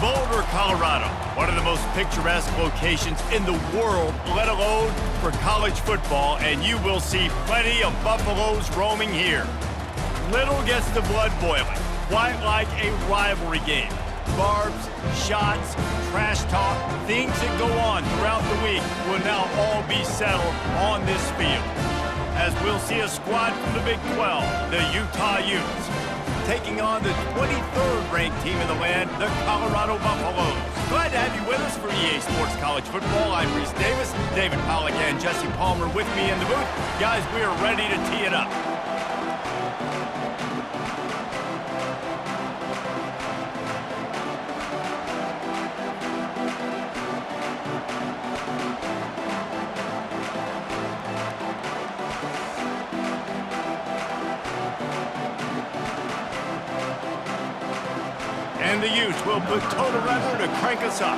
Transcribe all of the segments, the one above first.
Boulder, Colorado, one of the most picturesque locations in the world, let alone for college football, and you will see plenty of Buffaloes roaming here. Little gets the blood boiling, quite like a rivalry game. Barbs, shots, trash talk, things that go on throughout the week will now all be settled on this field. As we'll see a squad from the Big 12, the Utah Utes, taking on the 23rd ranked team in the land, the Colorado Buffaloes. Glad to have you with us for EA Sports College Football. I'm Reese Davis, David Pollack and Jesse Palmer with me in the booth. Guys, we are ready to tee it up. And the Utes will put toe together to crank us up.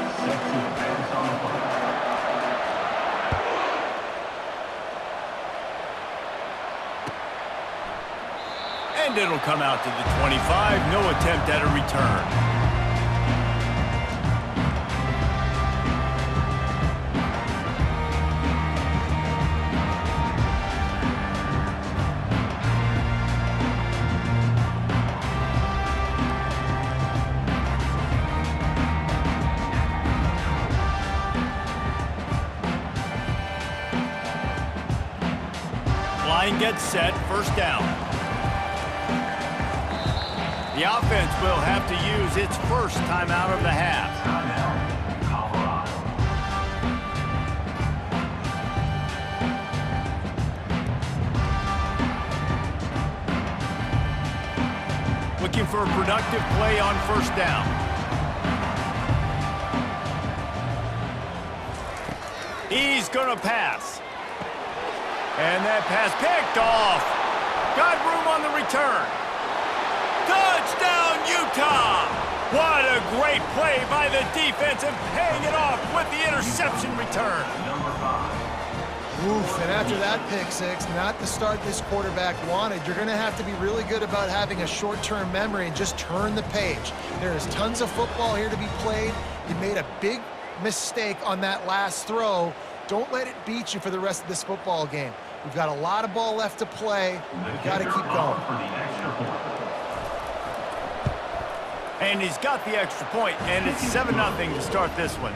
And it'll come out to the 25. No attempt at a return. Line gets set, first down. The offense will have to use its first timeout of the half. Looking for a productive play on first down. He's gonna pass. And that pass picked off. Got room on the return. Touchdown, Utah! What a great play by the defense and paying it off with the interception return. Oof, and after that pick six, not the start this quarterback wanted. You're going to have to be really good about having a short-term memory and just turn the page. There is tons of football here to be played. You made a big mistake on that last throw. Don't let it beat you for the rest of this football game. We've got a lot of ball left to play. We've got to keep going. And he's got the extra point, and it's 7-0 to start this one.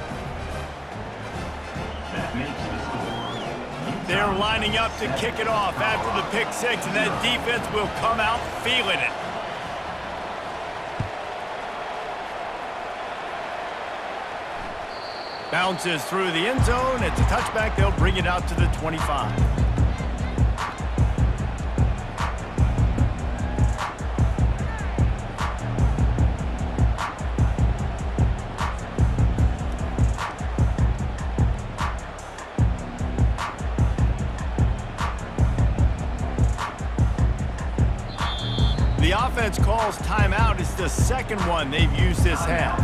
They're lining up to kick it off after the pick six, and that defense will come out feeling it. Bounces through the end zone. It's a touchback. They'll bring it out to the 25. The offense calls timeout. It's the second one they've used this half.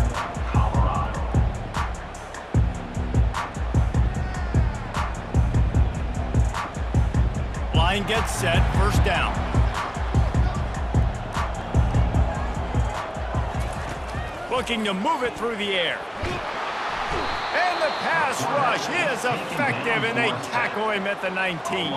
Line gets set, first down. Looking to move it through the air. And the pass rush is effective, and they tackle him at the 19.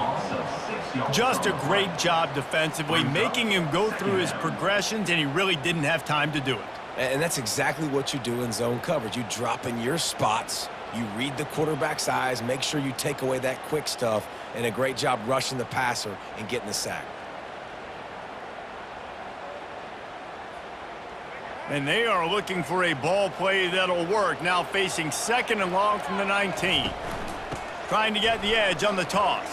Just a great job defensively, making him go through his progressions, and he really didn't have time to do it. And that's exactly what you do in zone coverage. You drop in your spots, you read the quarterback's eyes, make sure you take away that quick stuff, and a great job rushing the passer and getting the sack. And they are looking for a ball play that'll work, now facing second and long from the 19. Trying to get the edge on the toss.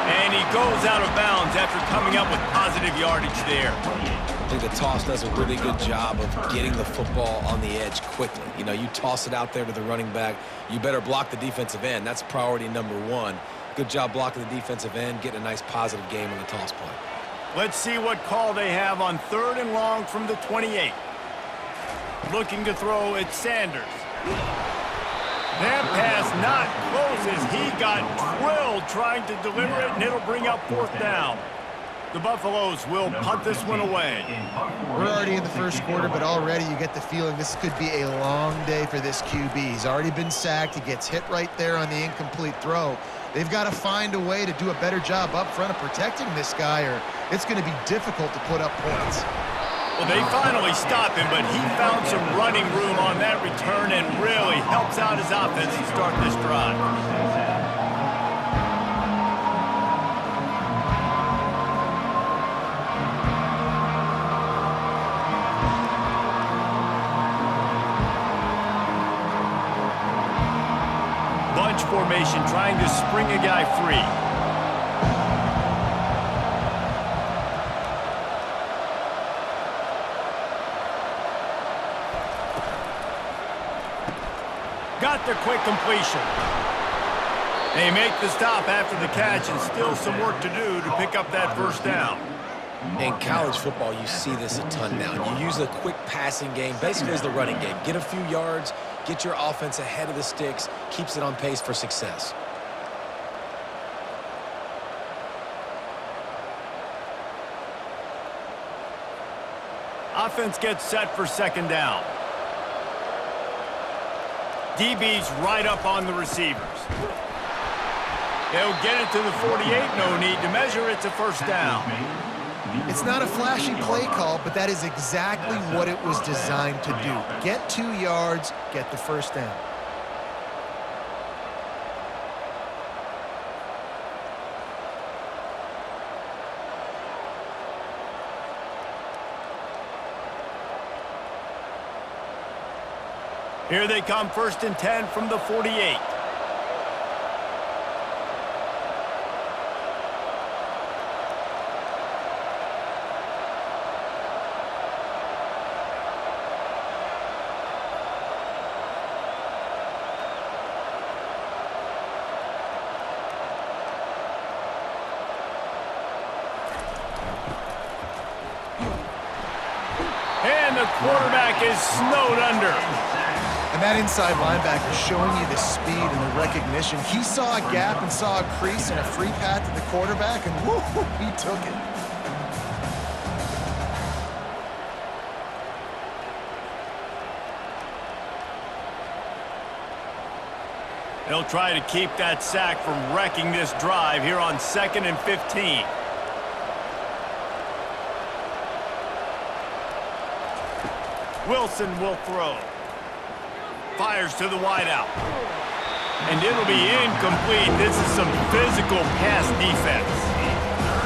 And he goes out of bounds after coming up with positive yardage there. I think the toss does a really good job of getting the football on the edge quickly. You know, you toss it out there to the running back, you better block the defensive end. That's priority number one. Good job blocking the defensive end, getting a nice positive game on the toss play. Let's see what call they have on third and long from the 28. Looking to throw at Sanders. That pass not close as he got drilled trying to deliver it, and it'll bring up fourth down. The Buffaloes will punt this one away. We're already in the first quarter, but already you get the feeling this could be a long day for this QB. He's already been sacked. He gets hit right there on the incomplete throw. They've got to find a way to do a better job up front of protecting this guy, or it's going to be difficult to put up points. Well, they finally stop him, but he found some running room on that return and really helps out his offense to start this drive. Bunch formation trying to spring a guy free. Got the quick completion. They make the stop after the catch, and still some work to do to pick up that first down. In college football, you see this a ton now. You use the quick passing game basically as the running game. Get a few yards, get your offense ahead of the sticks, keeps it on pace for success. Offense gets set for second down. DB's right up on the receivers. They'll get it to the 48. No need to measure. It's a first down. It's not a flashy play call, but that is exactly what it was designed to do. Get 2 yards, get the first down. Here they come, 1st and 10 from the 48. And the quarterback is snowed under. And that inside linebacker is showing you the speed and the recognition. He saw a gap and saw a crease and a free path to the quarterback, and whoo, he took it. They'll try to keep that sack from wrecking this drive here on 2nd and 15. Wilson will throw. Fires to the wideout. And it'll be incomplete. This is some physical pass defense.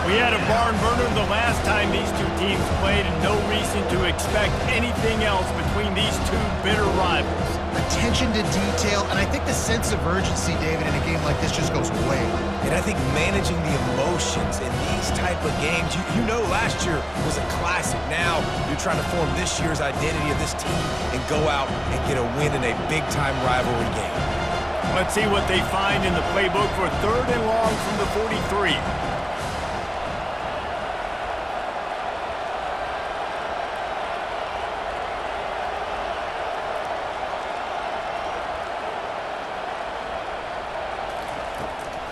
We had a barn burner the last time these two teams played, and no reason to expect anything else between these two bitter rivals. Attention to detail, and I think the sense of urgency, David, in a game like this just goes way up. And I think managing the emotions in these type of games, you know last year was a classic. Now you're trying to form this year's identity of this team and go out and get a win in a big-time rivalry game. Let's see what they find in the playbook for 3rd and long from the 43.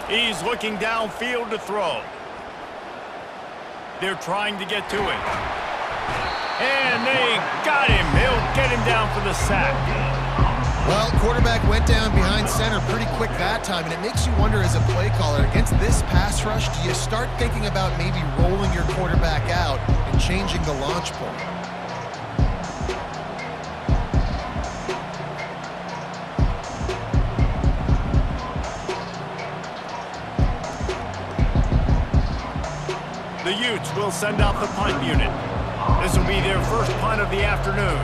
He's looking downfield to throw. They're trying to get to it. And they got him. They'll get him down for the sack. Well, quarterback went down behind center pretty quick that time, and it makes you wonder as a play caller, against this pass rush, do you start thinking about maybe rolling your quarterback out and changing the launch point? The Utes will send out the punt unit. This will be their first punt of the afternoon.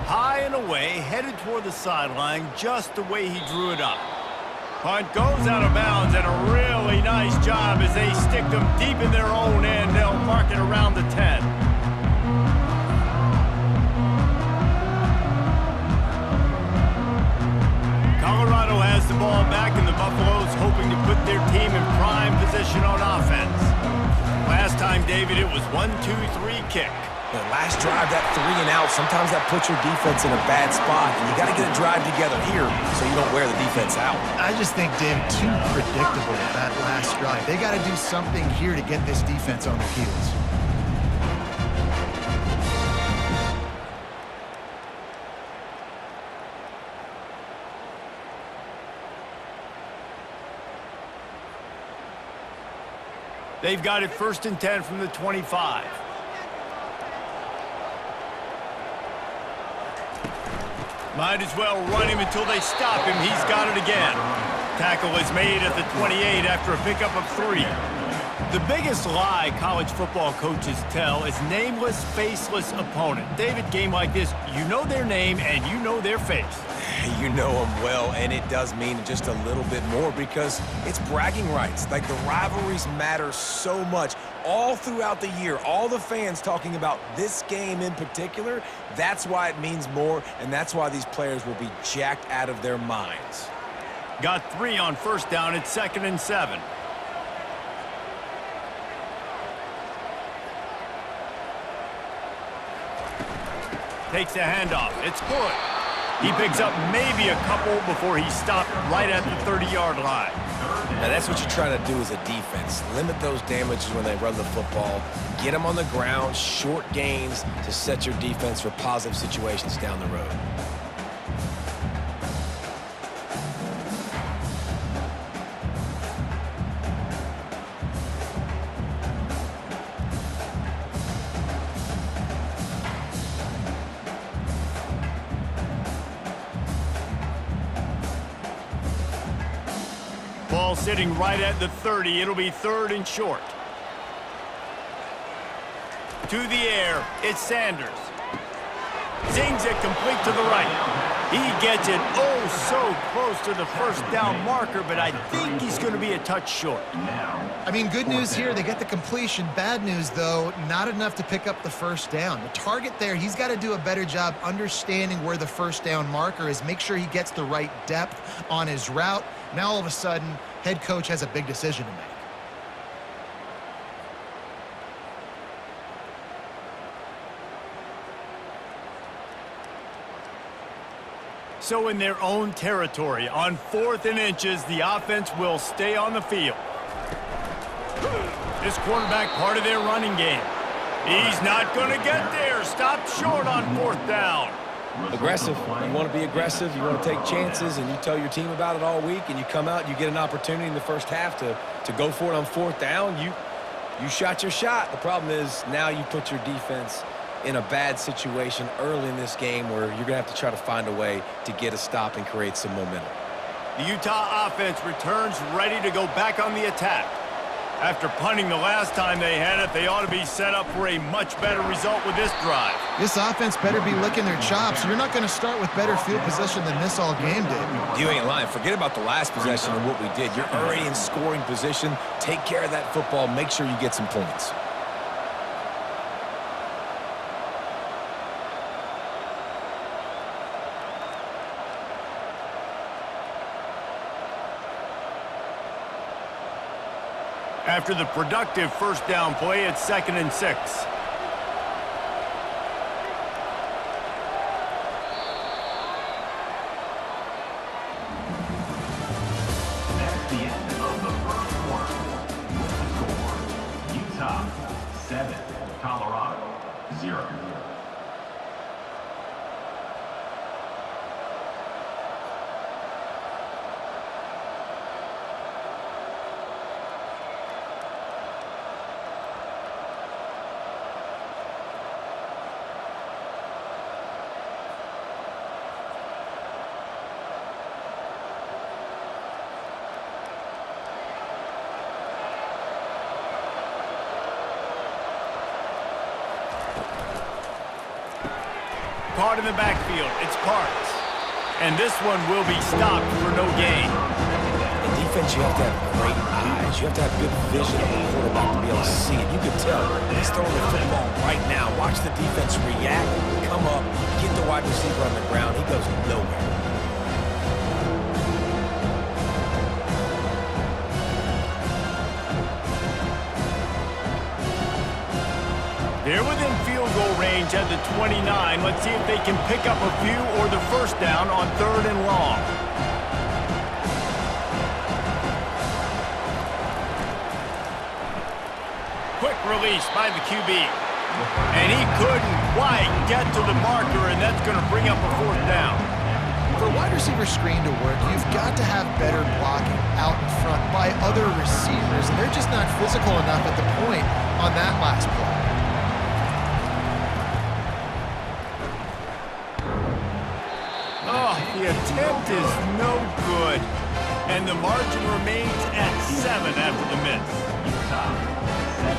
High and away, headed toward the sideline, just the way he drew it up. Punt goes out of bounds, and a really nice job as they stick them deep in their own end. They'll mark it around the 10. Colorado has the ball back, and the Buffaloes hoping to put their team in prime position on offense. Last time, David, it was 1-2-3 kick. The last drive, that 3 and out, sometimes that puts your defense in a bad spot, and you got to get a drive together here so you don't wear the defense out. I just think, Dave, too predictable that last drive. They got to do something here to get this defense on their heels. They've got it 1st and 10 from the 25. Might as well run him until they stop him. He's got it again. Tackle is made at the 28 after a pickup of 3. The biggest lie college football coaches tell is nameless, faceless opponent. David, game like this, you know their name and you know their face. You know them well, and it does mean just a little bit more because it's bragging rights. Like, the rivalries matter so much all throughout the year. All the fans talking about this game in particular, that's why it means more, and that's why these players will be jacked out of their minds. Got 3 on 1st down. It's 2nd and 7. Takes the handoff. It's good. He picks up maybe a couple before he stopped right at the 30-yard line. Now, that's what you're trying to do as a defense. Limit those damages when they run the football. Get them on the ground, short gains to set your defense for positive situations down the road. Ball sitting right at the 30. It'll be 3rd and short. To the air, it's Sanders. Zings it complete to the right. He gets it so close to the 1st down marker, but I think he's going to be a touch short. I mean, good news here, they get the completion. Bad news, though, not enough to pick up the 1st down. The target there, he's got to do a better job understanding where the 1st down marker is, make sure he gets the right depth on his route. Now, all of a sudden, head coach has a big decision to make. So in their own territory, on 4th and inches, the offense will stay on the field. This quarterback part of their running game. He's not going to get there. Stopped short on 4th down. Aggressive. You want to be aggressive. You want to take chances, and you tell your team about it all week, and you come out, you get an opportunity in the 1st half to go for it on 4th down. You shot your shot. The problem is now you put your defense in a bad situation early in this game where you're going to have to try to find a way to get a stop and create some momentum. The Utah offense returns ready to go back on the attack. After punting the last time they had it, they ought to be set up for a much better result with this drive. This offense better be licking their chops. You're not going to start with better field position than this all game did. You ain't lying. Forget about the last possession and what we did. You're already in scoring position. Take care of that football. Make sure you get some points. After the productive 1st down play, it's 2nd and 6. That's the end of the 1st quarter. Score: Utah 7, Colorado 0. Caught in the backfield. It's Parks. And this one will be stopped for no gain. In defense, you have to have great eyes. You have to have good vision of the quarterback to be able to see it. You can tell he's throwing the football right now. Watch the defense react, come up, get the wide receiver on the ground. He goes nowhere. They're within field goal range at the 29. Let's see if they can pick up a few or the first down on 3rd and long. Quick release by the QB. And he couldn't quite get to the marker, and that's going to bring up a 4th down. For a wide receiver screen to work, you've got to have better blocking out in front by other receivers, and they're just not physical enough at the point on that last play. Oh, the attempt is no good, and the margin remains at 7 after the miss. Utah, 7.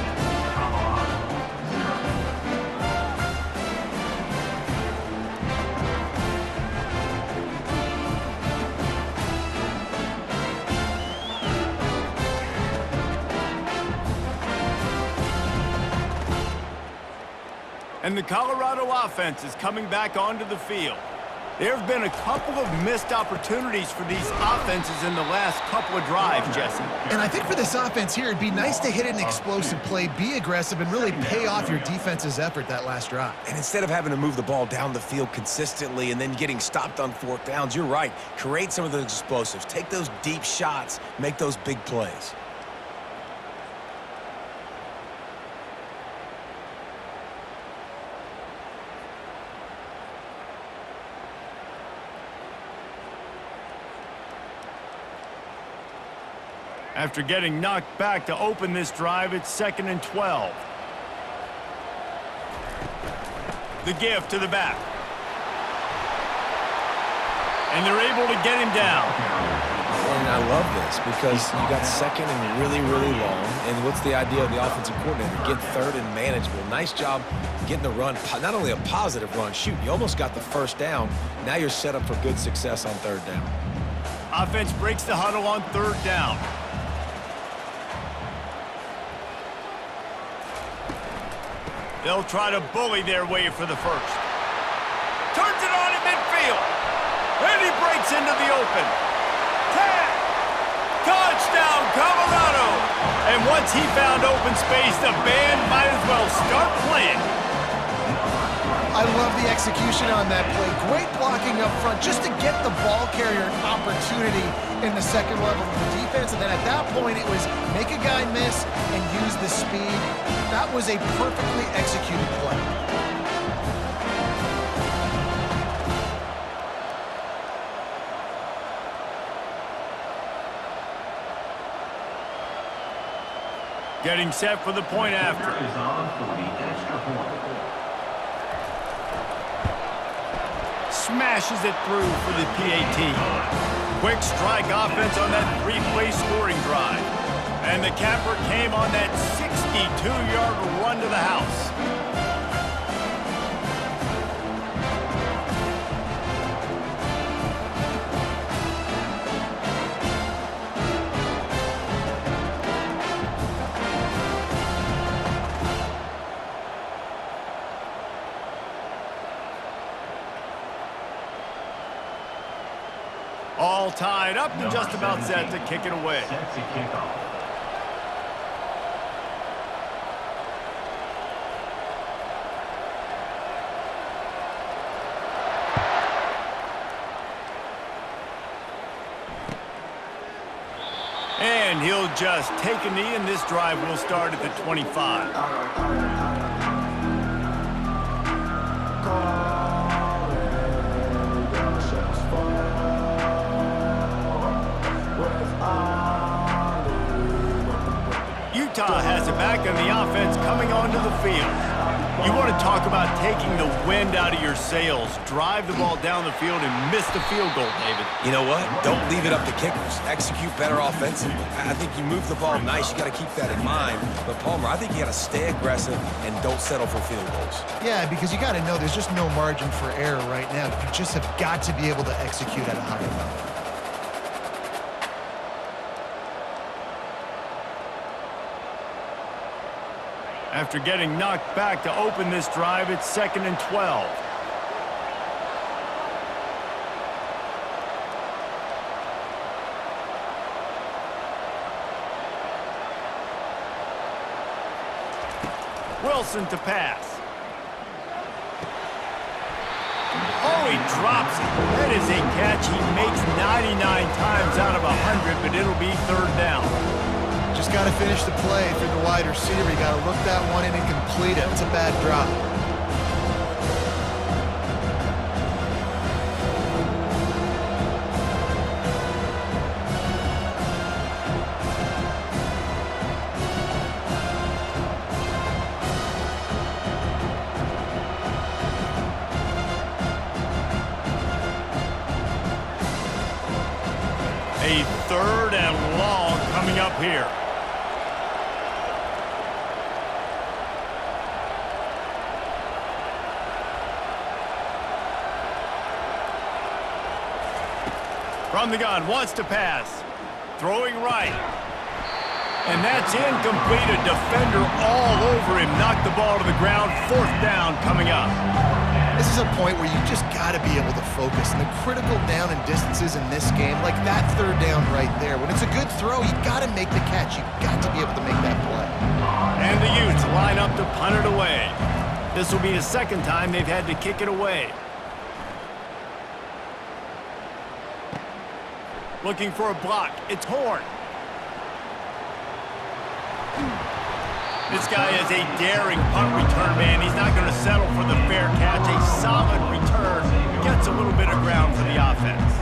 Colorado, 0. And the Colorado offense is coming back onto the field. There have been a couple of missed opportunities for these offenses in the last couple of drives, Jesse. And I think for this offense here, it'd be nice to hit an explosive play, be aggressive, and really pay off your defense's effort that last drive. And instead of having to move the ball down the field consistently and then getting stopped on 4th downs, you're right. Create some of those explosives. Take those deep shots. Make those big plays. After getting knocked back to open this drive, it's 2nd and 12. The give to the back. And they're able to get him down. And I love this because you got 2nd and really, really long. And what's the idea of the offensive coordinator? Get 3rd and manageable. Nice job getting the run. Not only a positive run, shoot, you almost got the 1st down. Now you're set up for good success on 3rd down. Offense breaks the huddle on 3rd down. They'll try to bully their way for the 1st. Turns it on in midfield. And he breaks into the open. 10. Touchdown, Colorado. And once he found open space, the band might as well start playing. I love the execution on that play. Great blocking up front just to get the ball carrier an opportunity in the 2nd level of the defense. And then at that point, it was make a guy miss and use the speed. That was a perfectly executed play. Getting set for the point after. Is on for the extra point. Smashes it through for the PAT. Quick strike offense on that 3-play scoring drive. And the capper came on that 62-yard run to the house. All tied up and just about set to kick it away. Set to kick off. And he'll just take a knee, and this drive will start at the 25. Utah has it back on the offense coming onto the field. You want to talk about taking the wind out of your sails. Drive the ball down the field and miss the field goal, David. You know what? Don't leave it up to kickers. Execute better offensively. I think you move the ball nice. You got to keep that in mind. But, Palmer, I think you got to stay aggressive and don't settle for field goals. Yeah, because you got to know there's just no margin for error right now. You just have got to be able to execute at a high level. After getting knocked back to open this drive, it's 2nd and 12. Wilson to pass. Oh, he drops it. That is a catch he makes 99 times out of 100, but it'll be third down. Just got to finish the play through the wide receiver. You got to look that one in and complete it. It's a bad drop. A third and long coming up here. From the gun, wants to pass. Throwing right. And that's incomplete. A defender all over him. Knocked the ball to the ground. Fourth down coming up. This is a point where you just got to be able to focus. And the critical down and distances in this game, like that third down right there, when it's a good throw, you got to make the catch. You got to be able to make that play. And the Utes line up to punt it away. This will be the second time they've had to kick it away. Looking for a block. It's Horn. This guy is a daring punt return man. He's not going to settle for the fair catch. A solid return. Gets a little bit of ground for the offense.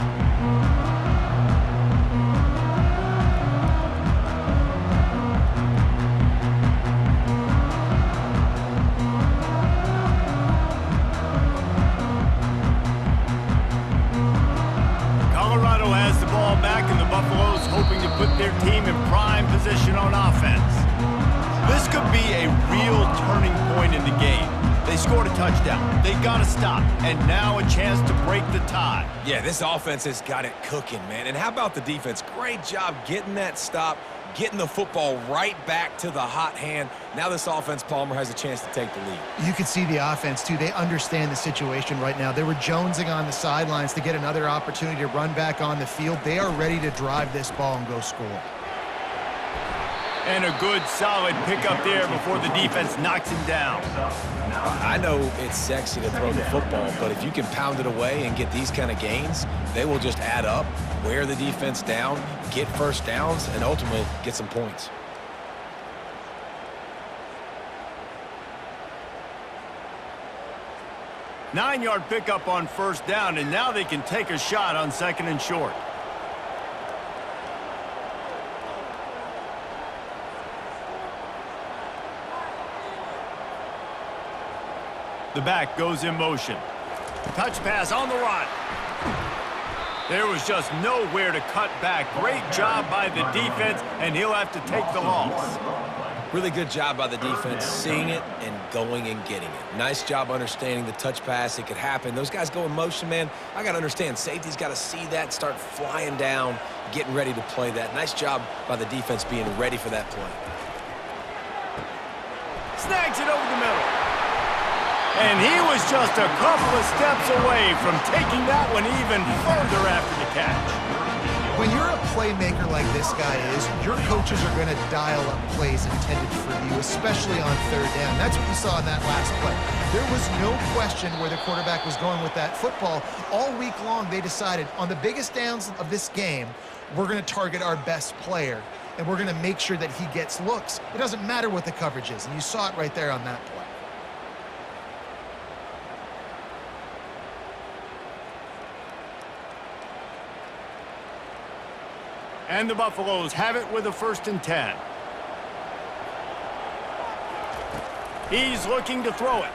Colorado has the ball back, and the Buffaloes hoping to put their team in prime position on offense. This could be a real turning point in the game. They scored a touchdown. They got to stop. And now a chance to break the tie. Yeah, this offense has got it cooking, man. And how about the defense? Great job getting that stop, getting the football right back to the hot hand. Now this offense, Palmer, has a chance to take the lead. You can see the offense, too. They understand the situation right now. They were jonesing on the sidelines to get another opportunity to run back on the field. They are ready to drive this ball and go score. And a good, solid pickup there before the defense knocks him down. I know it's sexy to throw the football, but if you can pound it away and get these kind of gains, they will just add up, wear the defense down, get first downs, and ultimately get some points. Nine-yard pickup on first down, and now they can take a shot on second and short. The back goes in motion. Touch pass on the run. There was just nowhere to cut back. Great job by the defense, and he'll have to take the loss. Really good job by the defense, seeing it and going and getting it. Nice job understanding the touch pass. It could happen. Those guys go in motion, man. I got to understand, safety's got to see that, start flying down, getting ready to play that. Nice job by the defense being ready for that play. Snags it over the middle. And he was just a couple of steps away from taking that one even further after the catch. When you're a playmaker like this guy is, your coaches are going to dial up plays intended for you, especially on third down. That's what you saw in that last play. There was no question where the quarterback was going with that football. All week long, they decided on the biggest downs of this game, we're going to target our best player, and we're going to make sure that he gets looks. It doesn't matter what the coverage is, and you saw it right there on that play. And the Buffaloes have it with a 1st and 10. He's looking to throw it.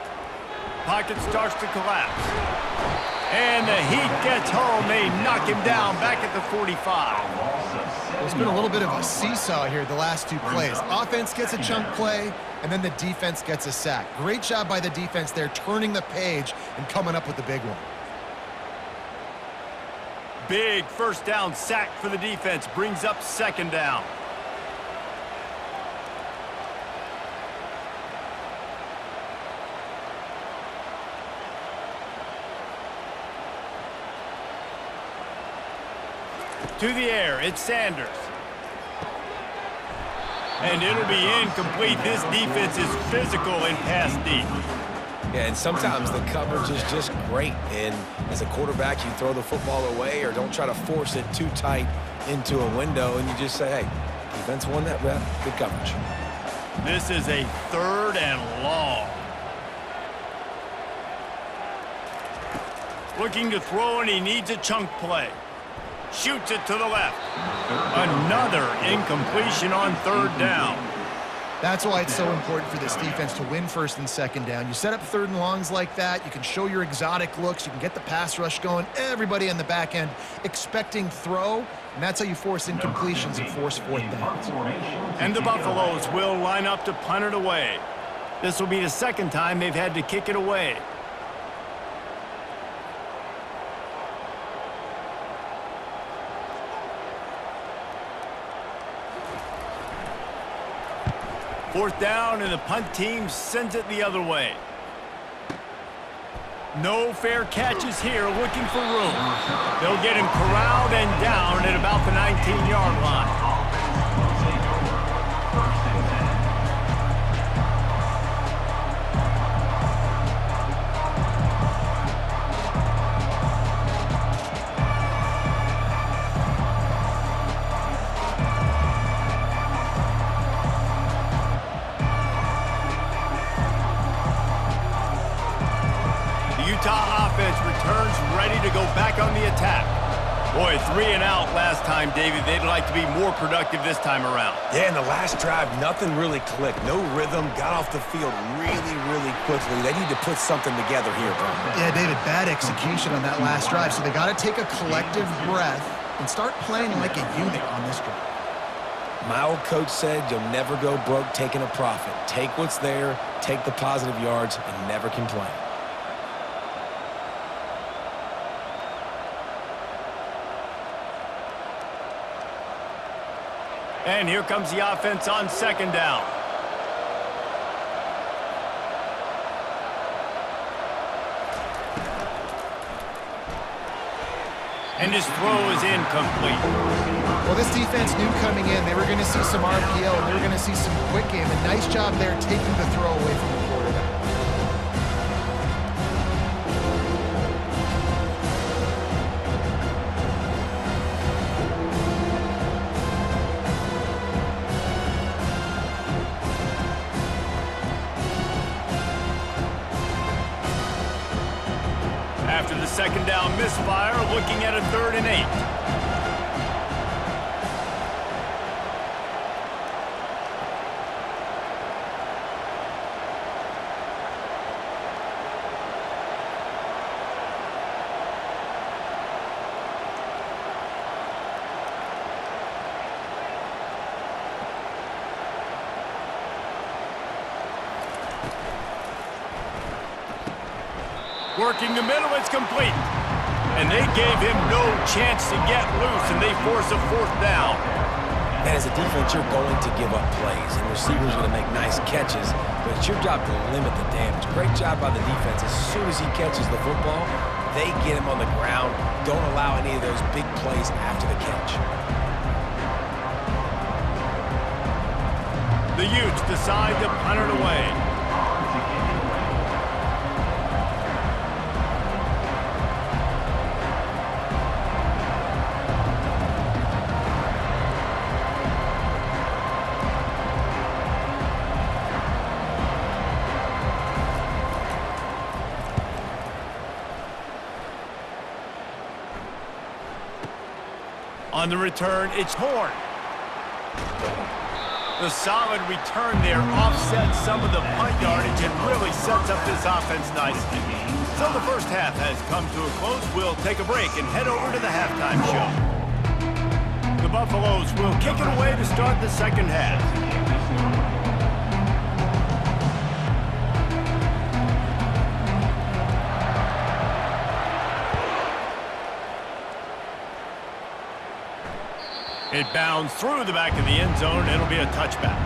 Pocket starts to collapse. And the heat gets home. They knock him down back at the 45. There's been a little bit of a seesaw here the last two plays. Offense gets a chunk play, and then the defense gets a sack. Great job by the defense there, turning the page and coming up with the big one. Big first down sack for the defense. Brings up 2nd down. To the air, it's Sanders. And it'll be incomplete. This defense is physical and pass deep. Yeah, and sometimes the coverage is just great. And as a quarterback, you throw the football away or don't try to force it too tight into a window, and you just say, hey, defense won that rep, good coverage. This is a 3rd and long. Looking to throw, and he needs a chunk play. Shoots it to the left. Another incompletion on 3rd down. That's why it's so important for this defense to win 1st and 2nd down. You set up 3rd and longs like that, you can show your exotic looks, you can get the pass rush going, everybody on the back end expecting throw, and that's how you force incompletions and force 4th downs. And the Buffaloes will line up to punt it away. This will be the 2nd time they've had to kick it away. Fourth down, and the punt team sends it the other way. No fair catches here, looking for room. They'll get him corralled and down at about the 19-yard line. Utah offense returns ready to go back on the attack. Boy, 3 and out last time, David. They'd like to be more productive this time around. Yeah, in the last drive, nothing really clicked. No rhythm, got off the field really quickly. They need to put something together here, bro. Yeah, David, bad execution on that last drive, so they got to take a collective breath and start playing like a unit on this drive. My old coach said you'll never go broke taking a profit. Take what's there, take the positive yards, and never complain. And here comes the offense on 2nd down. And his throw is incomplete. Well, this defense knew coming in they were going to see some RPO and they were going to see some quick game. A nice job there taking the throw away from the quarterback. After the 2nd down misfire, looking at a 3rd and 8. Working the middle, it's complete. And they gave him no chance to get loose, and they force a 4th down. And as a defense, you're going to give up plays, and receivers are going to make nice catches, but it's your job to limit the damage. Great job by the defense. As soon as he catches the football, they get him on the ground. Don't allow any of those big plays after the catch. The Utes decide to punt it away. On the return, it's Horn. The solid return there offsets some of the punt yardage and really sets up this offense nicely. So the first half has come to a close. We'll take a break and head over to the halftime show. The Buffaloes will kick it away to start the 2nd half. It bounds through the back of the end zone. It'll be a touchback.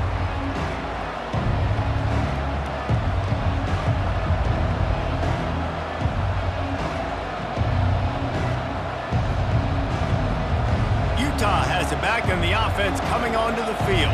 Utah has it back, and the offense coming onto the field.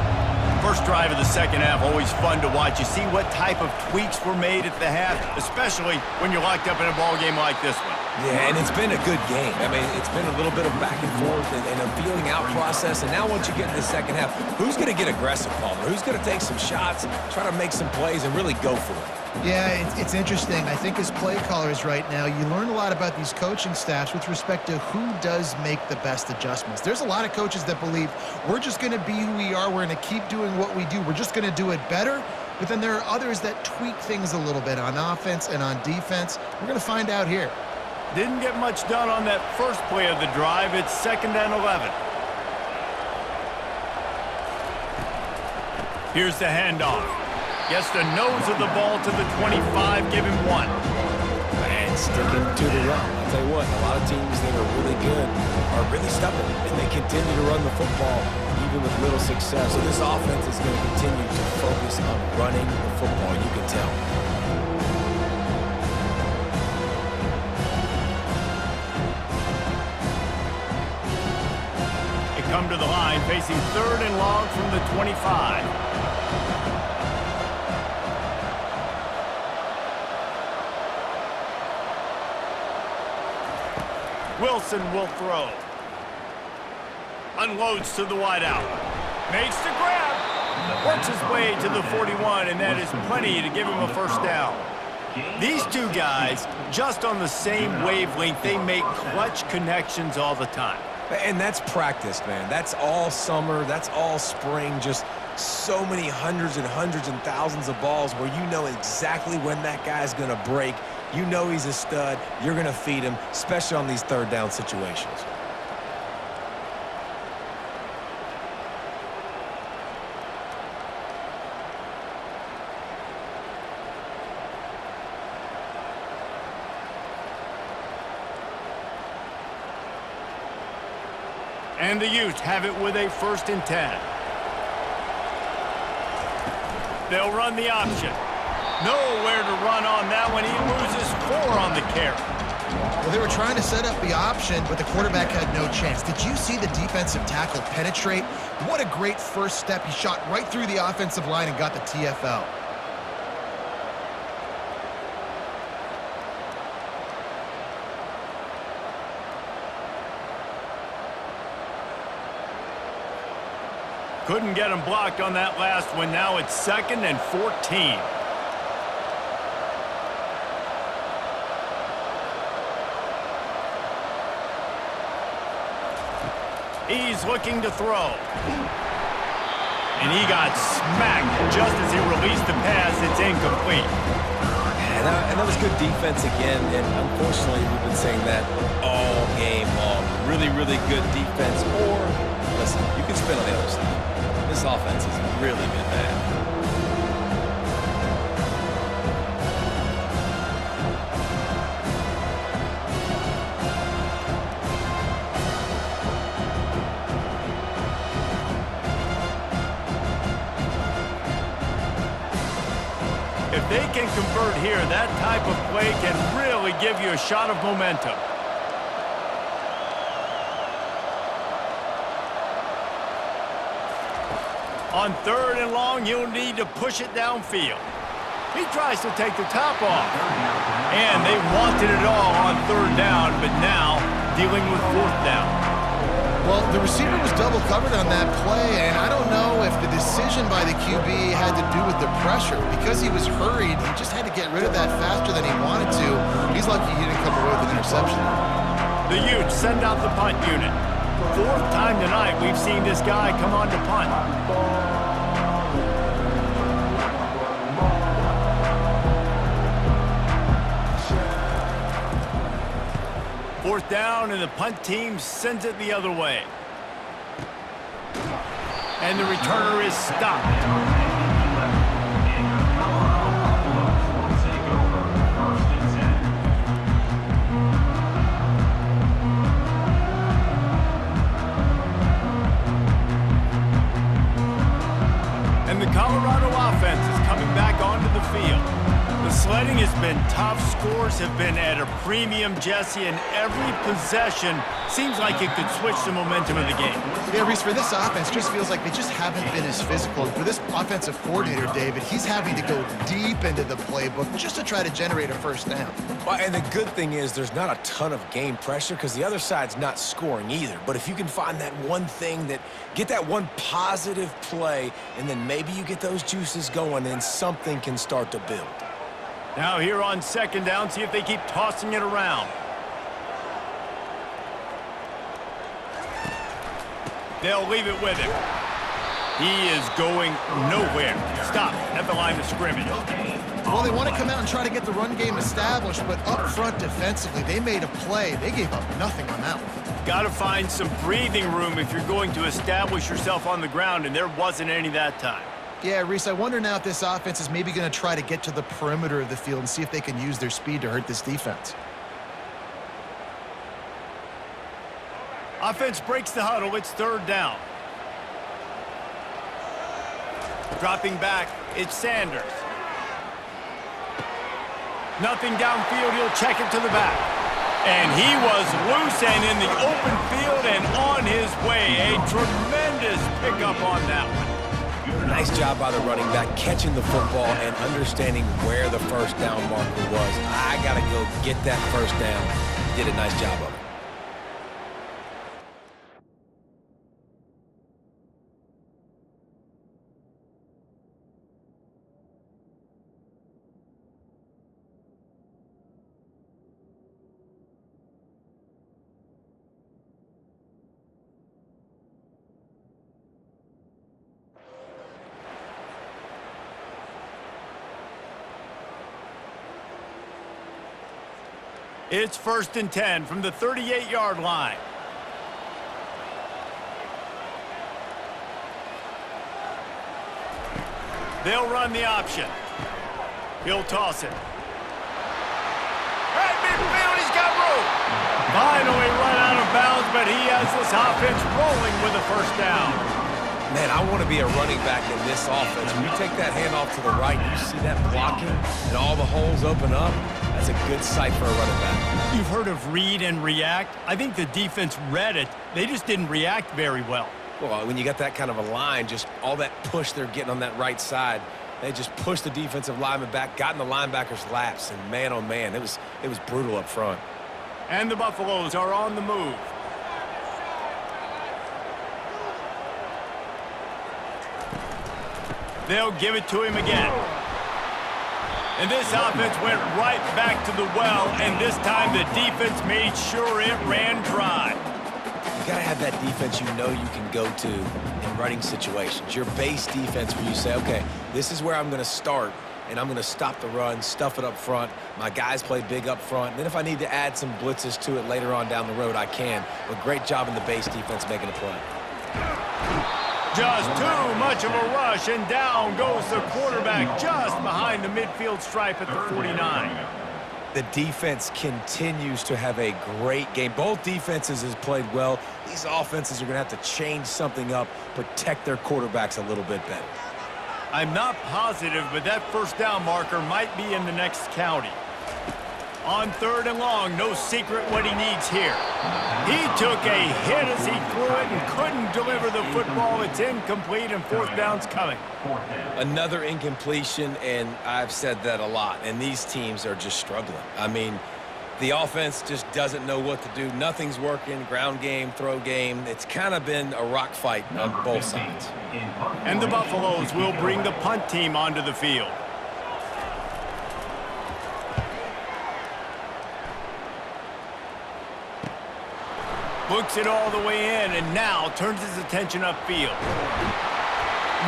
First drive of the second half, always fun to watch. You see what type of tweaks were made at the half, especially when you're locked up in a ball game like this one. Yeah, and it's been a good game. I mean, it's been a little bit of back and forth and a feeling out process. And now once you get in the second half, who's going to get aggressive, Palmer? Who's going to take some shots, try to make some plays, and really go for it? Yeah, it's interesting. I think as play callers right now, you learn a lot about these coaching staffs with respect to who does make the best adjustments. There's a lot of coaches that believe we're just going to be who we are. We're going to keep doing what we do. We're just going to do it better. But then there are others that tweak things a little bit on offense and on defense. We're going to find out here. Didn't get much done on that first play of the drive. It's 2nd and 11. Here's the handoff. Gets the nose of the ball to the 25, give him 1. And sticking to the run. I'll tell you what, a lot of teams that are really good are really stubborn, and they continue to run the football even with little success. So this offense is going to continue to focus on running the football, you can tell. They come to the line, facing 3rd and long from the 25. Wilson will throw. Unloads to the wideout. Makes the grab. Works his way to the 41, and that is plenty to give him a first down. These two guys, just on the same wavelength, they make clutch connections all the time. And that's practice, man. That's all summer. That's all spring. Just so many hundreds and thousands of balls where you know exactly when that guy's going to break. You know he's a stud. You're going to feed him, especially on these 3rd down situations. And the Utes have it with a 1st and 10. They'll run the option. Nowhere to run on that one. He loses 4 on the carry. Well, they were trying to set up the option, but the quarterback had no chance. Did you see the defensive tackle penetrate? What a great first step. He shot right through the offensive line and got the TFL. Couldn't get him blocked on that last one. Now it's 2nd and 14. He's looking to throw. And he got smacked just as he released the pass. It's incomplete. And that was good defense again, and unfortunately we've been saying that all game long. Really, really good defense, or, listen, you can spin on the other side. This offense has really been bad. If they can convert here, that type of play can really give you a shot of momentum. On 3rd and long, you'll need to push it downfield. He tries to take the top off. And they wanted it all on 3rd down, but now dealing with 4th down. Well, the receiver was double covered on that play, and I don't know if the decision by the QB had to do with the pressure. Because he was hurried, he just had to get rid of that faster than he wanted to. He's lucky he didn't come away with an interception. The Utes send out the punt unit. 4th time tonight we've seen this guy come on to punt. Fourth down, and the punt team sends it the other way. And the returner is stopped. And the Colorado offense is coming back onto the field. The Sledding has been tough. Scores have been at a premium, Jesse, and every possession seems like it could switch the momentum of the game. Yeah, Reese, for this offense, just feels like they just haven't been as physical. And for this offensive coordinator, David, he's having to go deep into the playbook just to try to generate a first down. Well, and the good thing is there's not a ton of game pressure because the other side's not scoring either. But if you can find that one thing get that one positive play, and then maybe you get those juices going, then something can start to build. Now here on second down, see if they keep tossing it around. They'll leave it with him. He is going nowhere. Stop at the line of scrimmage. Well, they want to come out and try to get the run game established, but up front defensively, they made a play. They gave up nothing on that one. Got to find some breathing room if you're going to establish yourself on the ground, and there wasn't any that time. Yeah, Reese, I wonder now if this offense is maybe going to try to get to the perimeter of the field and see if they can use their speed to hurt this defense. Offense breaks the huddle. It's third down. Dropping back, it's Sanders. Nothing downfield. He'll check it to the back. And he was loose and in the open field and on his way. A tremendous pickup on that one. Nice job by the running back catching the football and understanding where the first down marker was. I got to go get that first down. Did a nice job of it. It's 1st and 10 from the 38-yard line. They'll run the option. He'll toss it. Right midfield, he's got room. Finally run out of bounds, but he has this offense rolling with a first down. Man, I want to be a running back in this offense. When you take that handoff to the right, you see that blocking and all the holes open up. That's a good sight for a running back. You've heard of read and react. I think the defense read it. They just didn't react very well. Well, when you got that kind of a line, just all that push they're getting on that right side, they just pushed the defensive lineman back, got in the linebacker's laps, and man, oh man, it was brutal up front. And the Buffaloes are on the move. They'll give it to him again. And this offense went right back to the well, and this time the defense made sure it ran dry. You got to have that defense you know you can go to in running situations. Your base defense where you say, okay, this is where I'm going to start, and I'm going to stop the run, stuff it up front. My guys play big up front. And then if I need to add some blitzes to it later on down the road, I can. But great job in the base defense making a play. Just too much of a rush, and down goes the quarterback just behind the midfield stripe at the 49. The defense continues to have a great game. Both defenses have played well. These offenses are going to have to change something up, protect their quarterbacks a little bit better. I'm not positive, but that first down marker might be in the next county. On 3rd and long, no secret what he needs here. He took a hit as he threw it and couldn't deliver the football. It's incomplete, and 4th down's coming. Another incompletion, and I've said that a lot, and these teams are just struggling. I mean, the offense just doesn't know what to do. Nothing's working, ground game, throw game. It's kind of been a rock fight on both sides. And the Buffaloes will bring the punt team onto the field. Looks it all the way in, and now turns his attention upfield.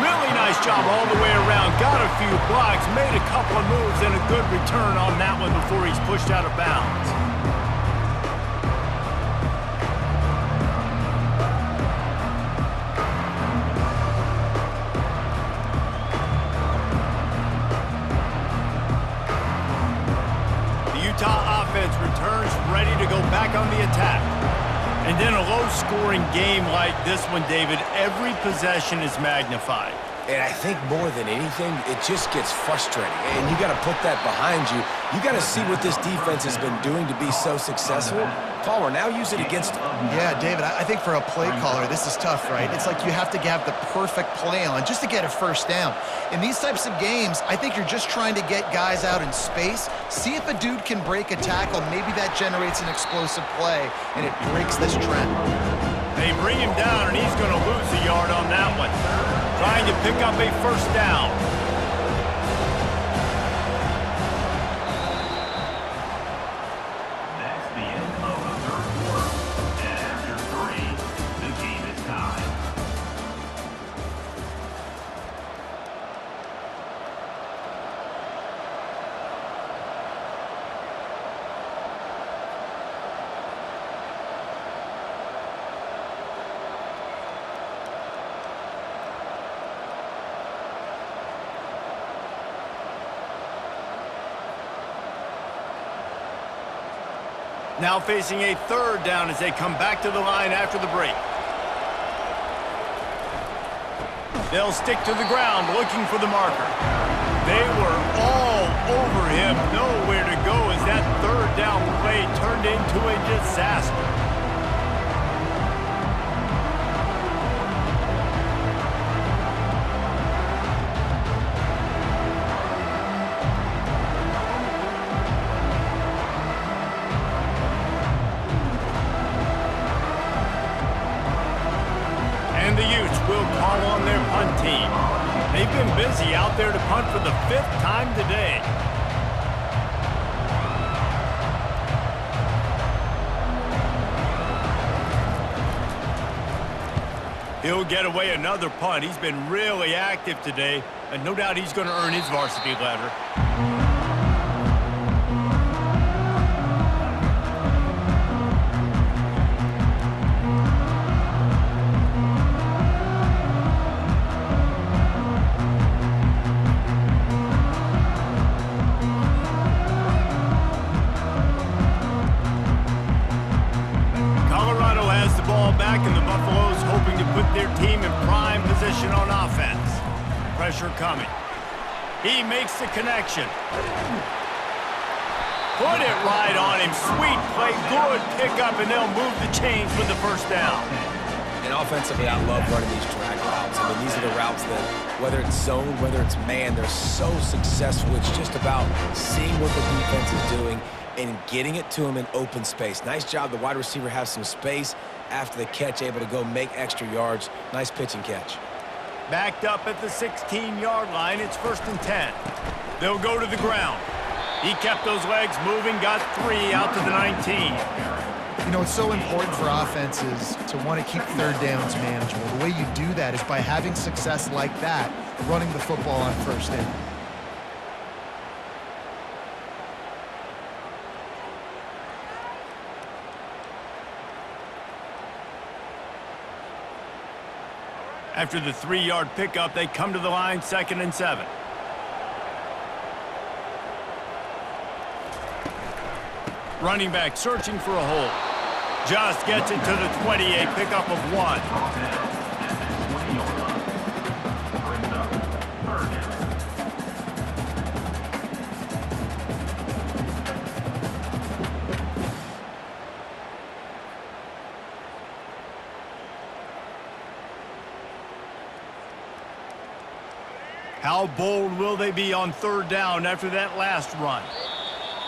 Really nice job all the way around. Got a few blocks, made a couple of moves, and a good return on that one before he's pushed out of bounds. The Utah offense returns ready to go back on the attack. And in a low-scoring game like this one, David, every possession is magnified. And I think more than anything, it just gets frustrating. And you got to put that behind you. You got to see what this defense has been doing to be so successful. Palmer, now use it against them. Yeah, David, I think for a play caller, this is tough, right? It's like you have to have the perfect play on just to get a first down. In these types of games, I think you're just trying to get guys out in space, see if a dude can break a tackle. Maybe that generates an explosive play, and it breaks this trend. They bring him down, and he's going to lose a yard on that one. Trying to pick up a first down. That's the end of the third quarter. And after 3, the game is tied. Now facing a third down as they come back to the line after the break. They'll stick to the ground looking for the marker. They were all over him, nowhere to go as that third down play turned into a disaster. And the Utes will call on their punt team. They've been busy out there to punt for the 5th time today. He'll get away another punt. He's been really active today, and no doubt he's going to earn his varsity letter. Back and the Buffaloes hoping to put their team in prime position on offense. Pressure coming. He makes the connection. Put it right on him. Sweet play, good pickup, and they'll move the chains with the first down. And offensively, I love running these drag routes. I mean, these are the routes that, whether it's zone, whether it's man, they're so successful. It's just about seeing what the defense is doing and getting it to him in open space. Nice job. The wide receiver has some space after the catch, able to go make extra yards. Nice pitch and catch. Backed up at the 16-yard line. It's 1st and 10. They'll go to the ground. He kept those legs moving, got 3 out to the 19. You know, it's so important for offenses to want to keep third downs manageable. The way you do that is by having success like that, running the football on first down. After the 3-yard pickup, they come to the line, 2nd and 7. Running back searching for a hole. Just gets it to the 20, a pickup of 1. How bold will they be on 3rd down after that last run?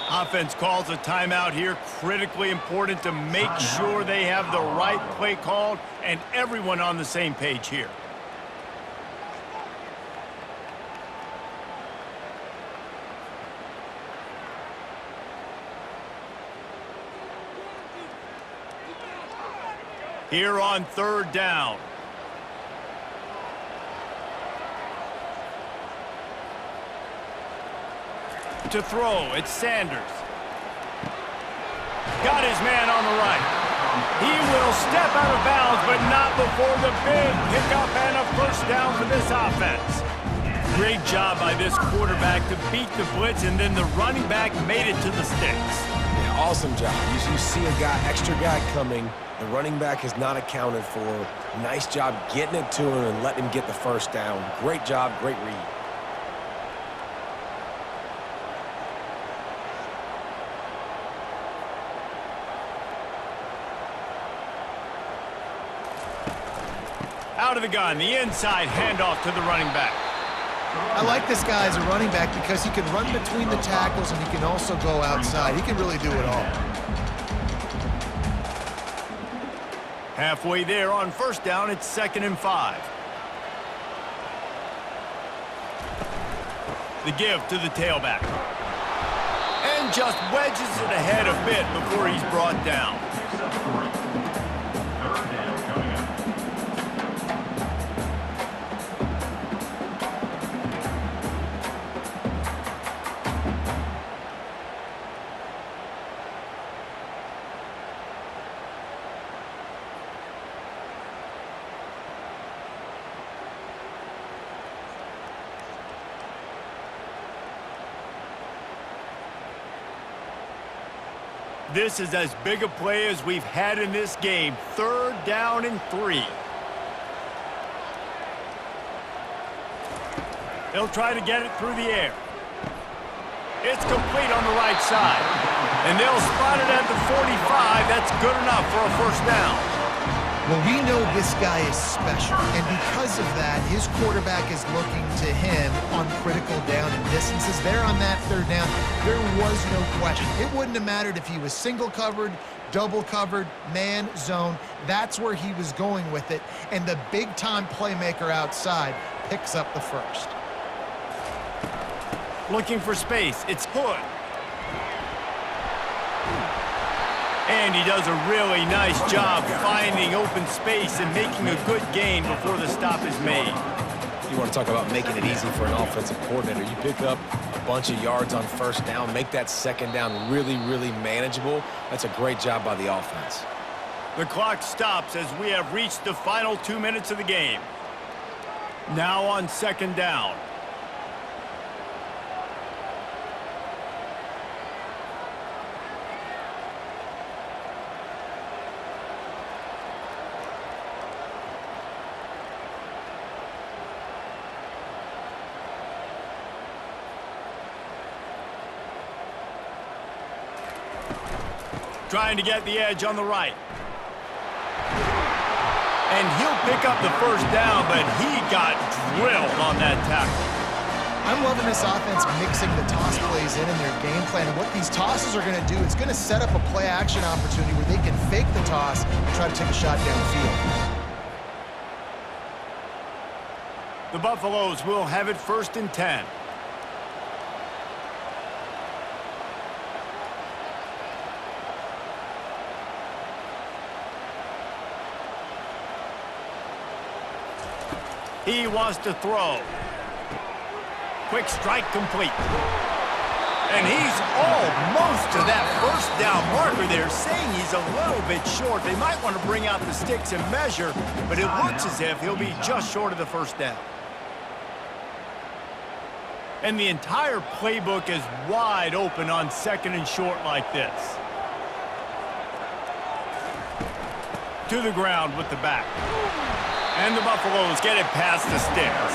Offense calls a timeout here. Critically important to make sure they have the right play called and everyone on the same page here. Here on 3rd down. To throw, it's Sanders. Got his man on the right. He will step out of bounds, but not before the big pickup and a first down for this offense. Great job by this quarterback to beat the blitz, and then the running back made it to the sticks. Yeah, awesome job. You see a extra guy coming. The running back is not accounted for. Nice job getting it to him and letting him get the first down. Great job, great read. Out of the gun, the inside handoff to the running back. I like this guy as a running back because he can run between the tackles and he can also go outside. He can really do it all. Halfway there on first down, it's 2nd and 5. The give to the tailback. And just wedges it ahead a bit before he's brought down. This is as big a play as we've had in this game. 3rd down and 3. They'll try to get it through the air. It's complete on the right side. And they'll spot it at the 45. That's good enough for a first down. Well, we know this guy is special, and because of that, his quarterback is looking to him on critical down and distances. There on that 3rd down, there was no question. It wouldn't have mattered if he was single covered, double covered, man, zone. That's where he was going with it, and the big-time playmaker outside picks up the first. Looking for space. It's Hood. And he does a really nice job finding open space and making a good gain before the stop is made. You want to talk about making it easy for an offensive coordinator. You pick up a bunch of yards on first down, make that 2nd down really, really manageable. That's a great job by the offense. The clock stops as we have reached the final 2 minutes of the game. Now on 2nd down. Trying to get the edge on the right. And he'll pick up the first down, but he got drilled on that tackle. I'm loving this offense mixing the toss plays in their game plan. And what these tosses are going to do, it's going to set up a play-action opportunity where they can fake the toss and try to take a shot downfield. The Buffaloes will have it 1st and 10. He wants to throw. Quick strike complete. And he's almost to that first down marker there, saying he's a little bit short. They might want to bring out the sticks and measure, but it looks as if he'll be just short of the first down. And the entire playbook is wide open on 2nd and short like this. To the ground with the back. And the Buffaloes get it past the sticks.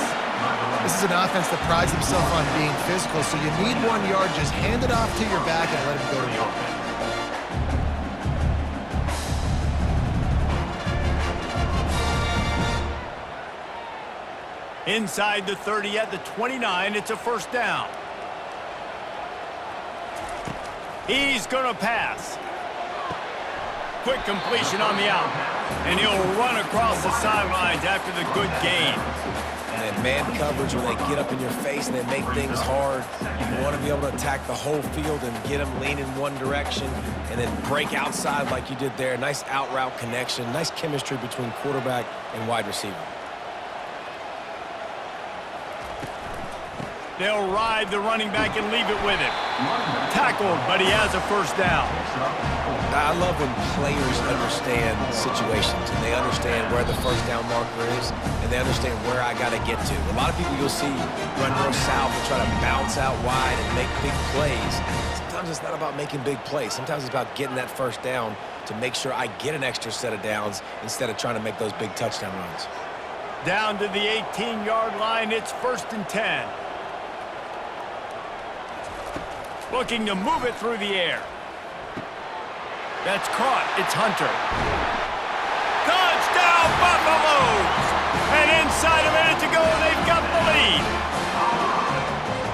This is an offense that prides himself on being physical, so you need 1 yard. Just hand it off to your back and let him go to work. Inside the 30 at the 29, it's a first down. He's going to pass. Quick completion on the out. And he'll run across the sidelines after the good gain. And then man coverage, when they get up in your face and they make things hard, you want to be able to attack the whole field and get them lean in one direction and then break outside like you did there. Nice out route connection, nice chemistry between quarterback and wide receiver. They'll ride the running back and leave it with him. Tackled, but he has a first down. I love when players understand situations and they understand where the first down marker is and they understand where I got to get to. A lot of people you'll see run north south and try to bounce out wide and make big plays. Sometimes it's not about making big plays. Sometimes it's about getting that first down to make sure I get an extra set of downs instead of trying to make those big touchdown runs. Down to the 18-yard line, it's 1st and 10. Looking to move it through the air. That's caught. It's Hunter. Touchdown, Buffaloes! And inside a minute to go, they've got the lead.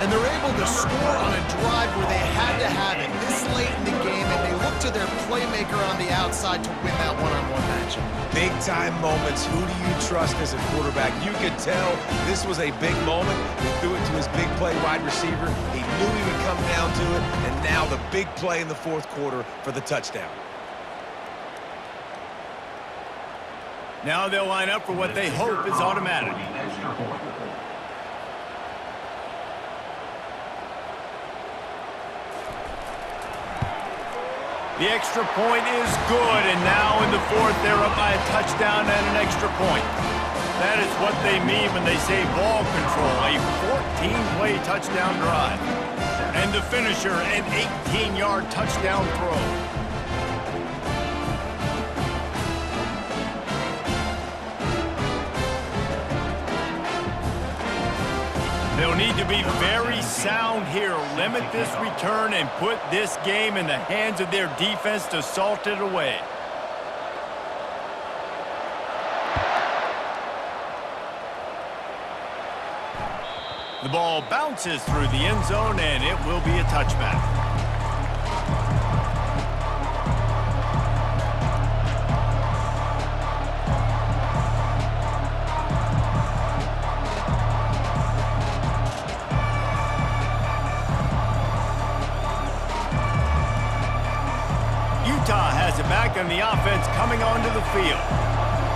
And they're able to score on a drive where they had to have it this late in the game, and they look to their playmaker on the outside to win that one-on-one matchup. Big-time moments. Who do you trust as a quarterback? You could tell this was a big moment. He threw it to his big play wide receiver. He knew he would come down to it, and now the big play in the fourth quarter for the touchdown. Now they'll line up for what they hope is automatic. The extra point is good, and now in the fourth, they're up by a touchdown and an extra point. That is what they mean when they say ball control, a 14-play touchdown drive. And the finisher, an 18-yard touchdown throw. They'll need to be very sound here, limit this return, and put this game in the hands of their defense to salt it away. The ball bounces through the end zone, and it will be a touchback. Utah has it back on the offense coming onto the field.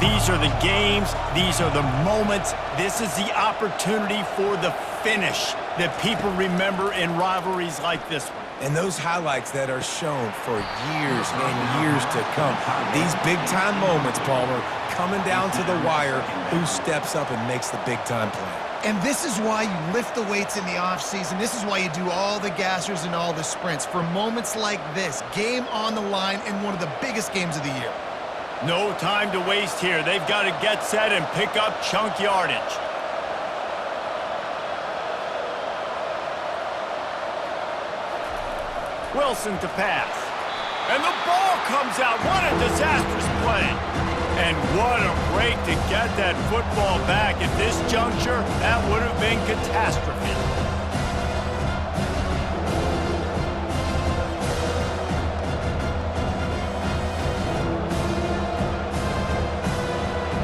These are the games. These are the moments. This is the opportunity for the finish that people remember in rivalries like this one. And those highlights that are shown for years and years to come. These big-time moments, Palmer, coming down to the wire, who steps up and makes the big-time play. And this is why you lift the weights in the offseason. This is why you do all the gassers and all the sprints. For moments like this, game on the line in one of the biggest games of the year. No time to waste here. They've got to get set and pick up chunk yardage. Wilson to pass. And the ball comes out. What a disastrous play. And what a break to get that football back. At this juncture, that would have been catastrophe.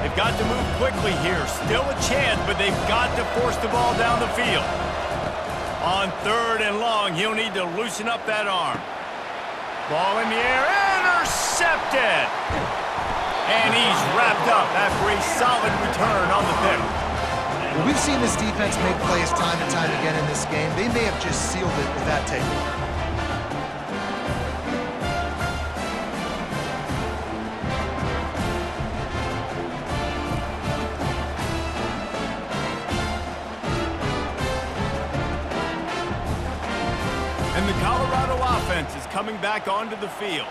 They've got to move quickly here. Still a chance, but they've got to force the ball down the field. On 3rd and long, he'll need to loosen up that arm. Ball in the air, intercepted! And he's wrapped up after a solid return on the pick. Well, we've seen this defense make plays time and time again in this game. They may have just sealed it with that takeaway. And the Colorado offense is coming back onto the field.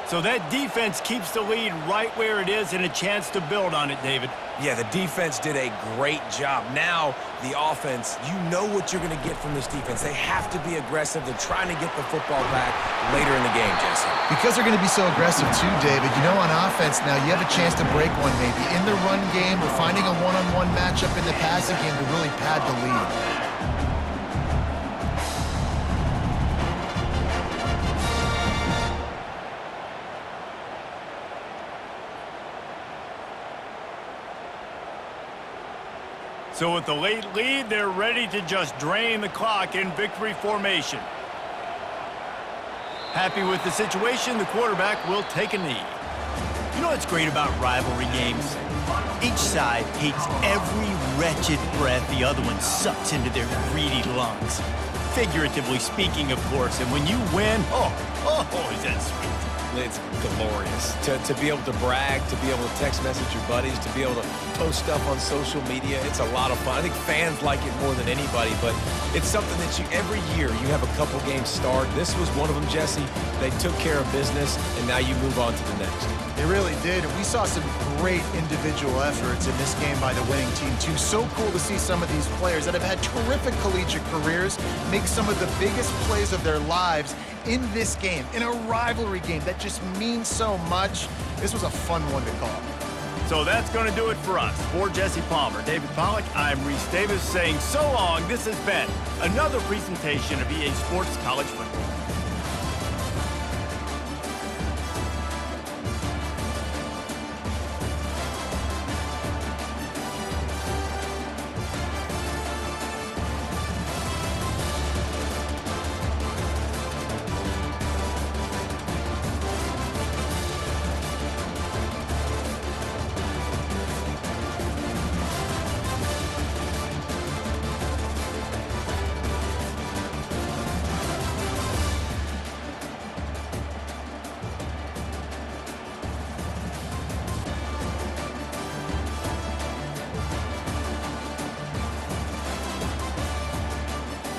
So that defense keeps the lead right where it is and a chance to build on it, David. Yeah, the defense did a great job. Now, the offense, you know what you're going to get from this defense. They have to be aggressive. They're trying to get the football back later in the game, Jesse. Because they're going to be so aggressive too, David. You know, on offense now, you have a chance to break one maybe in the run game or finding a one-on-one matchup in the passing game to really pad the lead. So with the late lead, they're ready to just drain the clock in victory formation. Happy with the situation, the quarterback will take a knee. You know what's great about rivalry games? Each side hates every wretched breath the other one sucks into their greedy lungs. Figuratively speaking, of course, and when you win, oh, is that sweet. It's glorious to be able to brag, to be able to text message your buddies, to be able to post stuff on social media. It's a lot of fun. I think fans like it more than anybody, but it's something that every year you have a couple games start. This was one of them, Jesse. They took care of business, and now you move on to the next. They really did, and we saw some great individual efforts in this game by the winning team, too. So cool to see some of these players that have had terrific collegiate careers make some of the biggest plays of their lives in this game, in a rivalry game that just means so much. This was a fun one to call. So that's going to do it for us. For Jesse Palmer, David Pollack, I'm Reese Davis saying so long. This has been another presentation of EA Sports College Football.